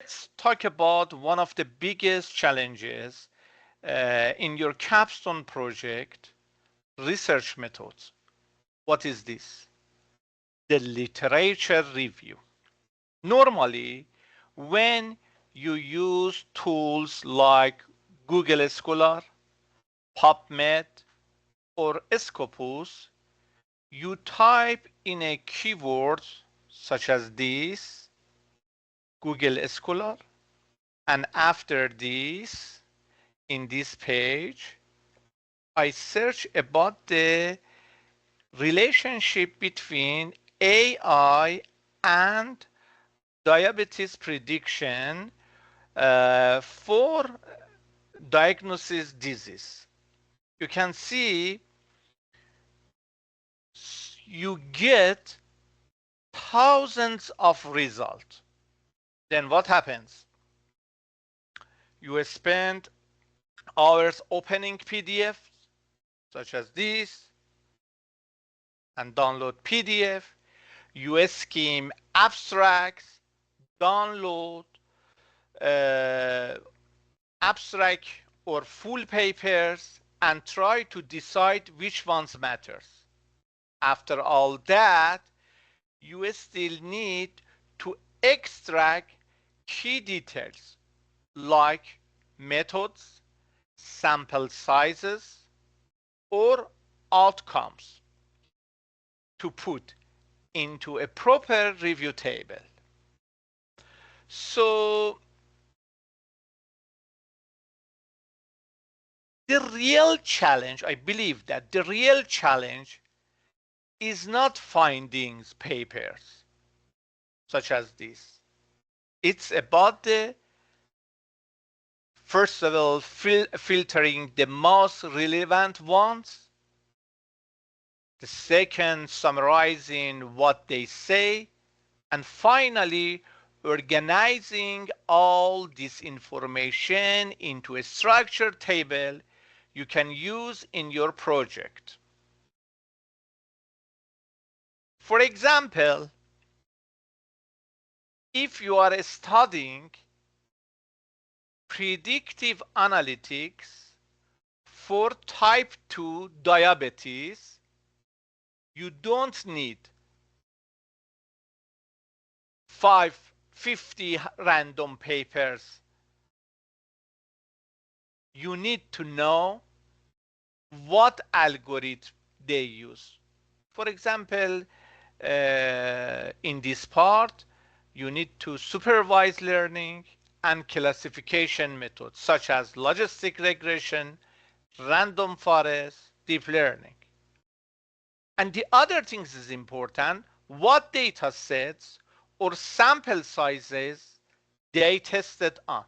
Let's talk about one of the biggest challenges in your capstone project, research methods. What is this? The literature review. Normally, when you use tools like Google Scholar, PubMed, or Scopus, you type in a keyword such as this, Google Scholar, and after this, in this page, I search about the relationship between AI and diabetes prediction for diagnosis disease. You can see you get thousands of results. Then what happens? You spend hours opening PDFs such as this and download PDF. You skim abstracts, download uh, abstract or full papers, and try to decide which ones matters. After all that, you still need to extract key details like methods, sample sizes, or outcomes to put into a proper review table. So the real challenge, I believe that the real challenge is not finding papers such as this. It's about the first of all filtering the most relevant ones, the second summarizing what they say, and finally organizing all this information into a structured table you can use in your project. For example, if you are studying predictive analytics for type 2 diabetes, you don't need 50 random papers. You need to know what algorithm they use. For example, in this part, you need to supervise learning and classification methods such as logistic regression, random forest, deep learning. And the other things is important, what data sets or sample sizes they tested on.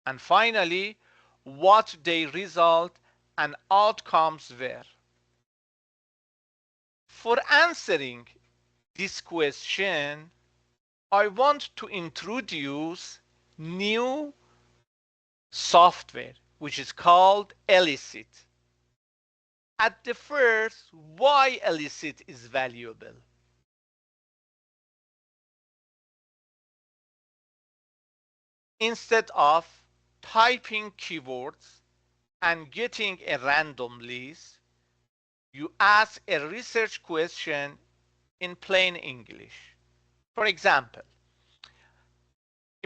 And finally, what their result and outcomes were. For answering this question, I want to introduce new software which is called Elicit. At the first, why Elicit is valuable? Instead of typing keywords and getting a random list, you ask a research question in plain English. For example,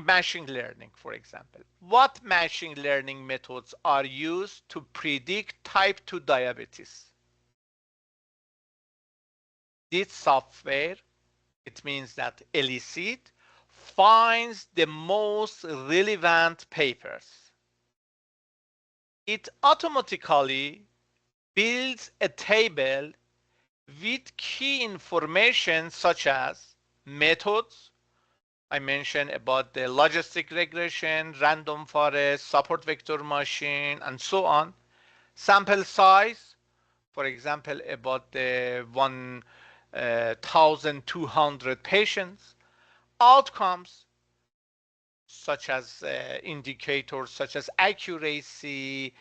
machine learning, for example. What machine learning methods are used to predict type 2 diabetes? This software, it means that Elicit, finds the most relevant papers. It automatically builds a table with key information such as methods. I mentioned about the logistic regression, random forest, support vector machine, and so on. Sample size, for example, about the 1,200 patients. Outcomes, such as indicators such as accuracy,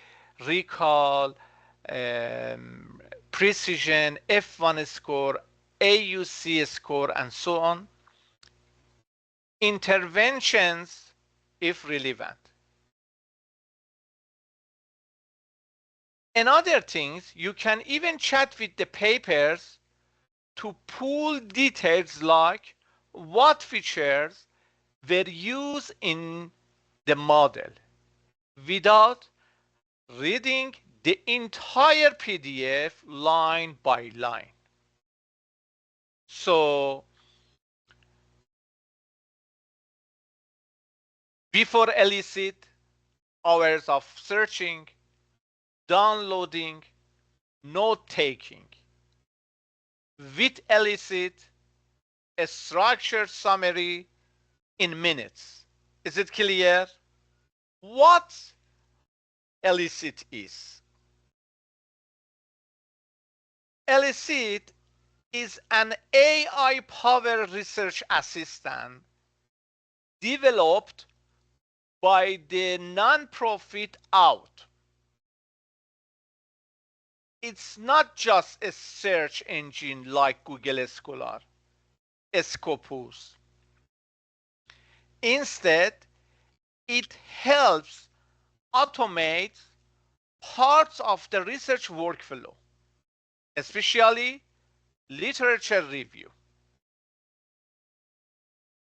recall, um, precision, F1 score, AUC score, and so on. interventions if relevant. Another thing, you can even chat with the papers to pull details like what features were used in the model without reading the entire PDF line by line. So before Elicit, hours of searching, downloading, note taking. With Elicit, a structured summary in minutes. Is it clear? What Elicit is? Elicit is an AI-powered research assistant developed by the nonprofit OUT. It's not just a search engine like Google Scholar, Scopus. Instead, it helps automate parts of the research workflow, especially literature review.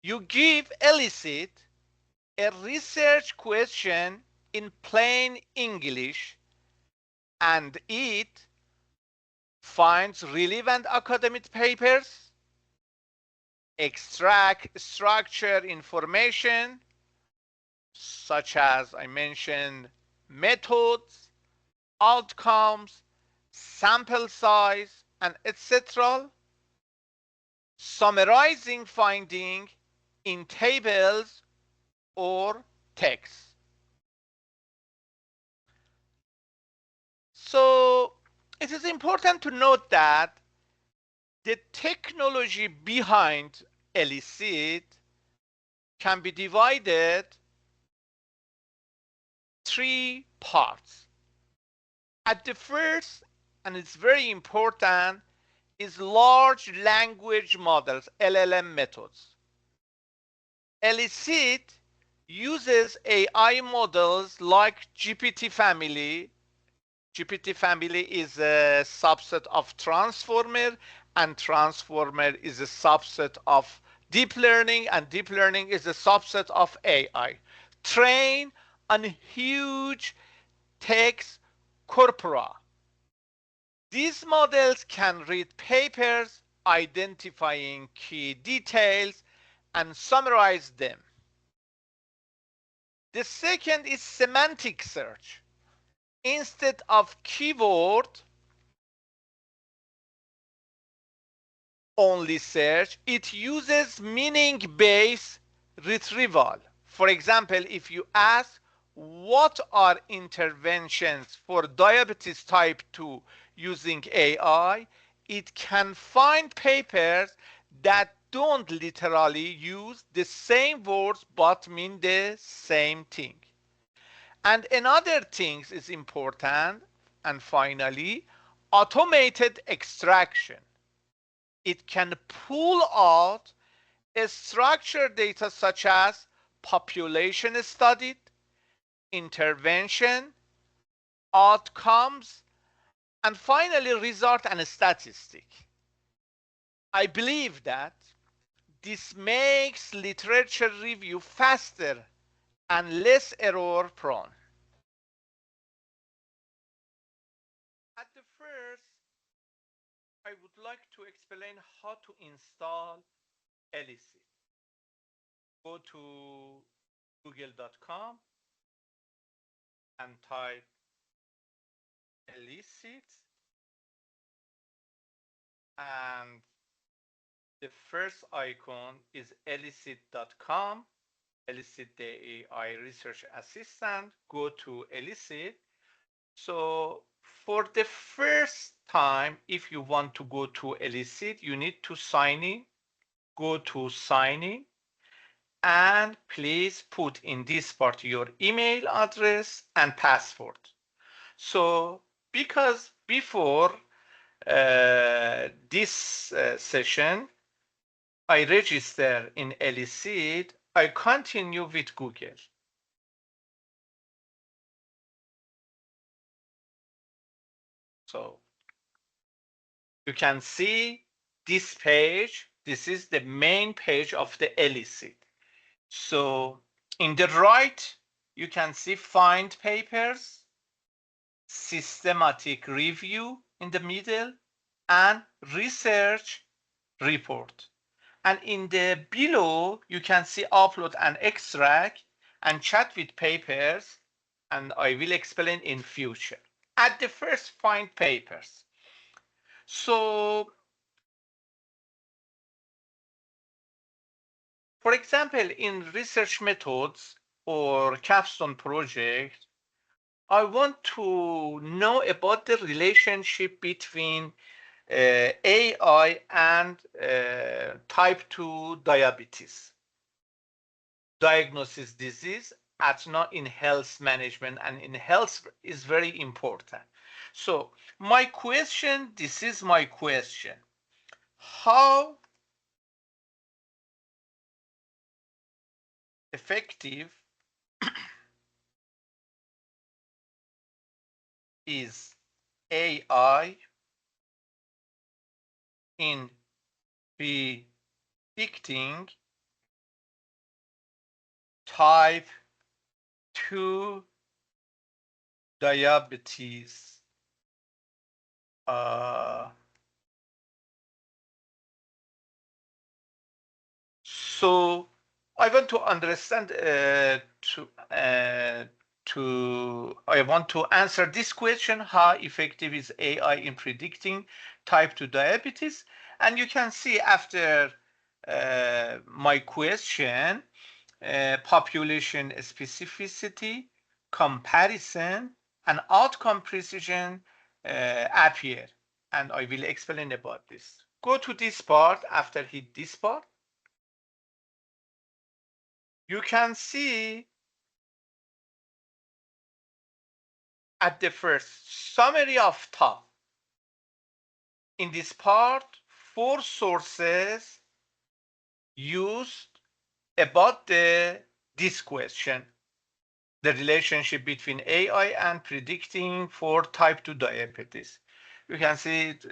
You give Elicit a research question in plain English and it finds relevant academic papers, extract structured information such as I mentioned methods, outcomes, sample size, and etc. Summarizing finding in tables or text. So it is important to note that the technology behind Elicit can be divided three parts. At the first, and it's very important, is large language models, LLM methods. Elicit uses AI models like GPT family. GPT family is a subset of transformer, and transformer is a subset of deep learning, and deep learning is a subset of AI. Train on huge text corpora. These models can read papers, identifying key details, and summarize them. The second is semantic search. Instead of keyword only search, it uses meaning-based retrieval. For example, if you ask what are interventions for diabetes type 2 using AI, it can find papers that don't literally use the same words but mean the same thing. And another thing is important, and finally, automated extraction. It can pull out a structured data such as population studied, intervention, outcomes, and finally result and statistic. I believe that this makes literature review faster and less error prone. At the first, I would like to explain how to install Elicit. Go to google.com and type Elicit, and the first icon is elicit.com, Elicit the AI research assistant. Go to Elicit. So for the first time, if you want to go to Elicit, you need to sign in. Go to sign in and please put in this part your email address and password. So because before this session, I register in Elicit, I continue with Google. So you can see this page. This is the main page of the Elicit. So in the right, you can see find papers, systematic review in the middle, and research report. And in the below, you can see upload and extract and chat with papers, and I will explain in future. At the first, find papers. So, for example, in research methods or Capstone project, I want to know about the relationship between AI and type 2 diabetes. Diagnosis disease at not in health management and in health is very important. So my question, this is my question. How effective is AI in predicting type 2 diabetes? Uh, So I want to understand I want to answer this question: how effective is AI in predicting type 2 diabetes? And you can see after my question, population specificity, comparison, and outcome precision appear. And I will explain about this. Go to this part. After hit this part, you can see at the first summary of top in this part 4 sources used about this question, the relationship between AI and predicting for type 2 diabetes. You can see it,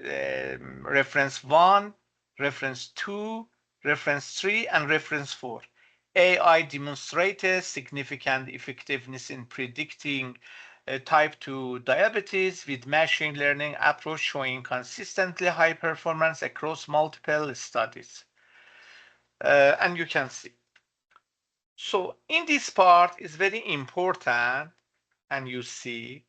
reference 1, reference 2, reference 3, and reference 4. AI demonstrated significant effectiveness in predicting type 2 diabetes with machine learning approach showing consistently high performance across multiple studies. And you can see. So in this part is very important, and you see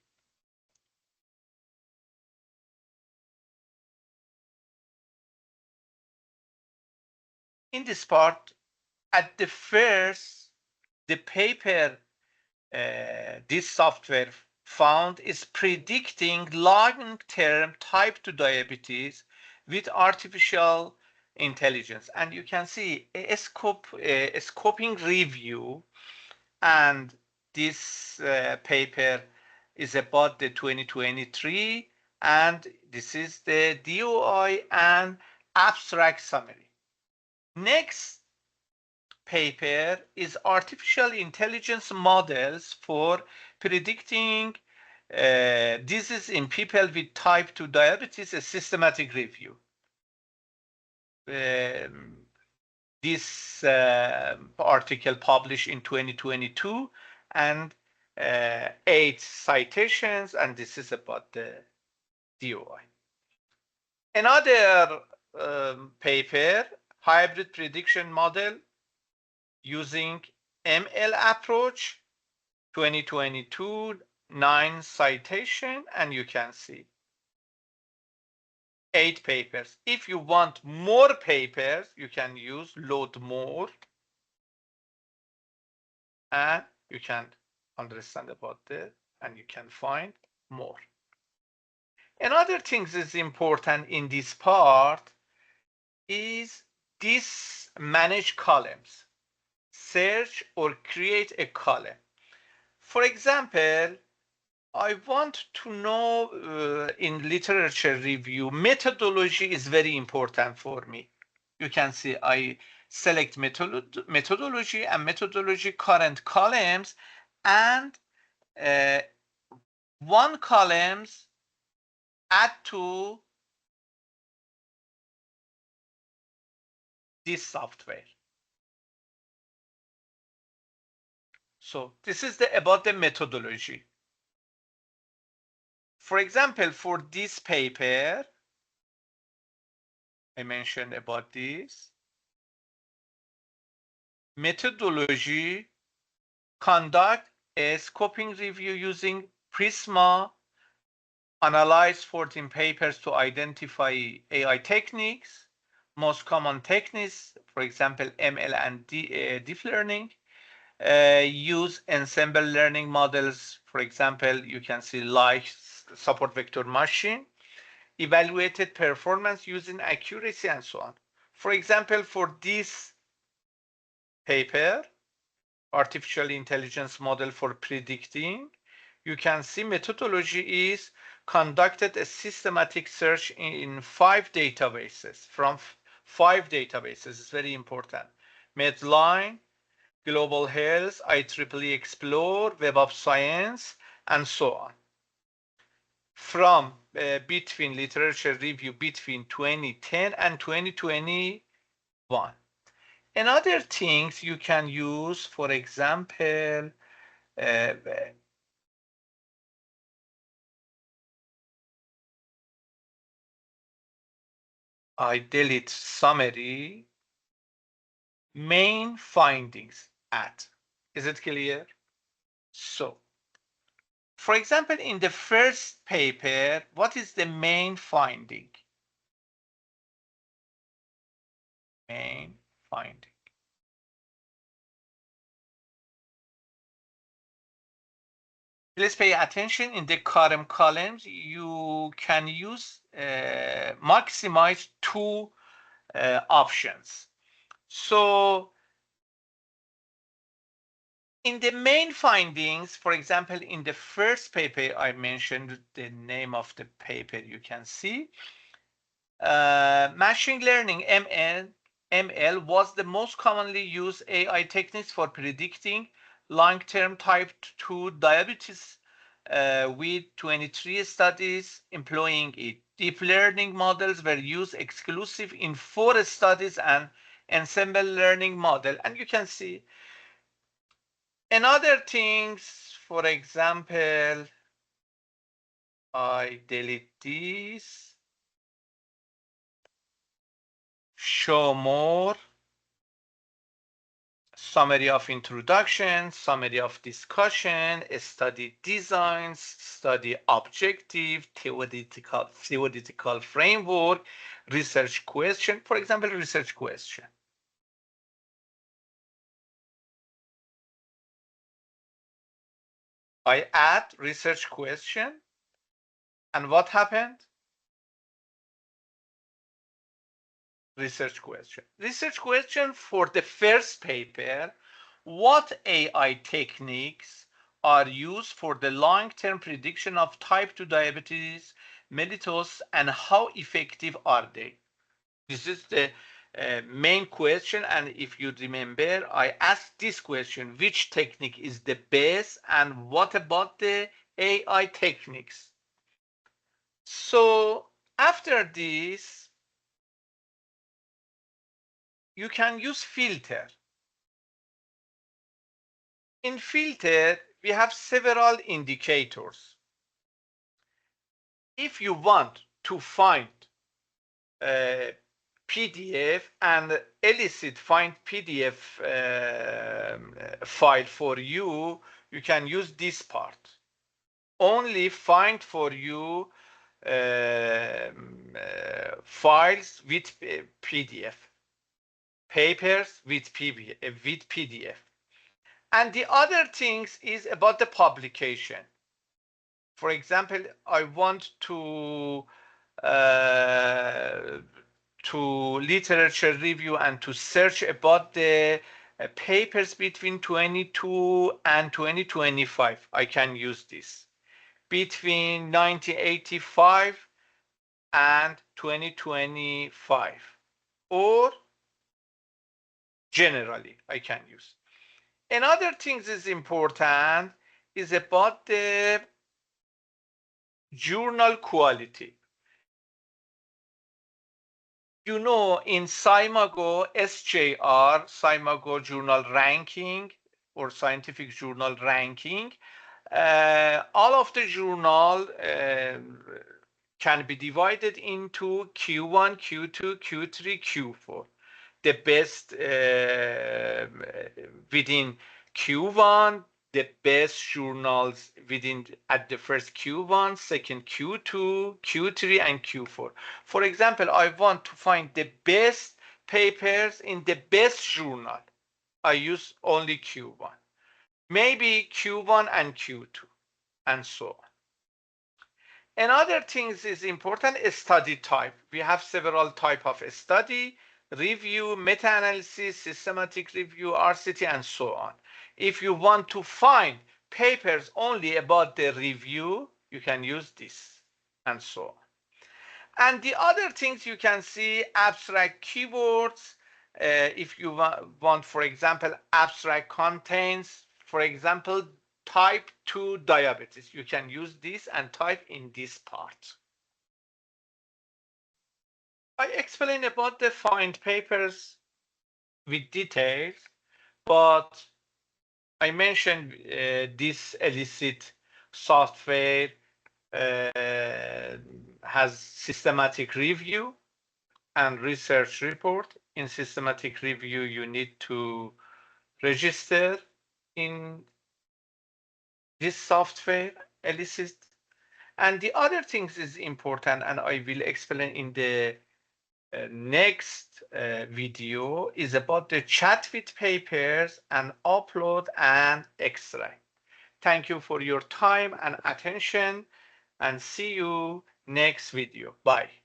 in this part at the first the paper this software found is predicting long-term type 2 diabetes with artificial intelligence. And you can see a scoping review, and this paper is about the 2023, and this is the DOI and abstract summary. Next paper is artificial intelligence models for predicting disease in people with type 2 diabetes, a systematic review. This article published in 2022, and 8 citations, and this is about the DOI. Another paper, hybrid prediction model using ML approach, 2022, 9 citation, and you can see 8 papers. If you want more papers, you can use load more, and you can understand about it, and you can find more. Another thing that is important in this part is this manage columns. Search or create a column. For example, I want to know in literature review, methodology is very important for me. You can see I select methodology and methodology current columns, and one columns add to this software. So this is about the methodology. For example, for this paper, I mentioned about this methodology, conduct a scoping review using Prisma, analyze 14 papers to identify AI techniques, most common techniques, for example, ML and deep learning, use ensemble learning models, for example, you can see like support vector machine, evaluated performance using accuracy and so on. For example, for this paper, artificial intelligence model for predicting, you can see methodology is conducted a systematic search in 5 databases, from 5 databases. It's very important. Medline, Global Health, IEEE Explore, Web of Science, and so on. From between literature review between 2010 and 2021. Another things you can use, for example, uh, I delete summary, main findings at. Is it clear? So, for example, in the first paper, what is the main finding? Main finding. Please pay attention. In the columns, you can use maximize 2 options. So in the main findings, for example, in the first paper, I mentioned the name of the paper, you can see. Machine learning, ML was the most commonly used AI techniques for predicting long-term type 2 diabetes, with 23 studies employing it. Deep learning models were used exclusive in 4 studies and ensemble learning model. And you can see another things, for example, I delete this, show more, summary of introduction, summary of discussion, study designs, study objective, theoretical framework, research question, for example, research question. I add research question, and what happened? Research question. Research question for the first paper, what AI techniques are used for the long-term prediction of type 2 diabetes mellitus, and how effective are they? This is the main question, and if you remember, I asked this question, which technique is the best and what about the AI techniques? So after this, you can use filter. In filter, we have several indicators. If you want to find a PDF and Elicit find PDF file for you, you can use this part. Only find for you files with PDF, papers with PDF. And the other things is about the publication. For example, I want to literature review and to search about the papers between 22 and 2025. I can use this. Between 1985 and 2025. Or Generally, I can use. Another thing is important is about the journal quality. You know, in SciMago, SJR, SciMago Journal Ranking or Scientific Journal Ranking, all of the journal can be divided into Q1, Q2, Q3, Q4. The best within Q1, the best journals within at the first Q1, second Q2, Q3, and Q4. For example, I want to find the best papers in the best journal. I use only Q1. Maybe Q1 and Q2, and so on. Another thing is important is study type. We have several type of study, review, meta-analysis, systematic review, RCT, and so on. If you want to find papers only about the review, you can use this, and so on. And the other things you can see, abstract keywords. If you want, for example, abstract contains, for example, type 2 diabetes. You can use this and type in this part. I explain about the find papers with details, but I mentioned this Elicit software has systematic review and research report. In systematic review, you need to register in this software, Elicit. And the other things is important, and I will explain in the next video, is about the chat with papers and upload and extract. Thank you for your time and attention, and see you next video. Bye.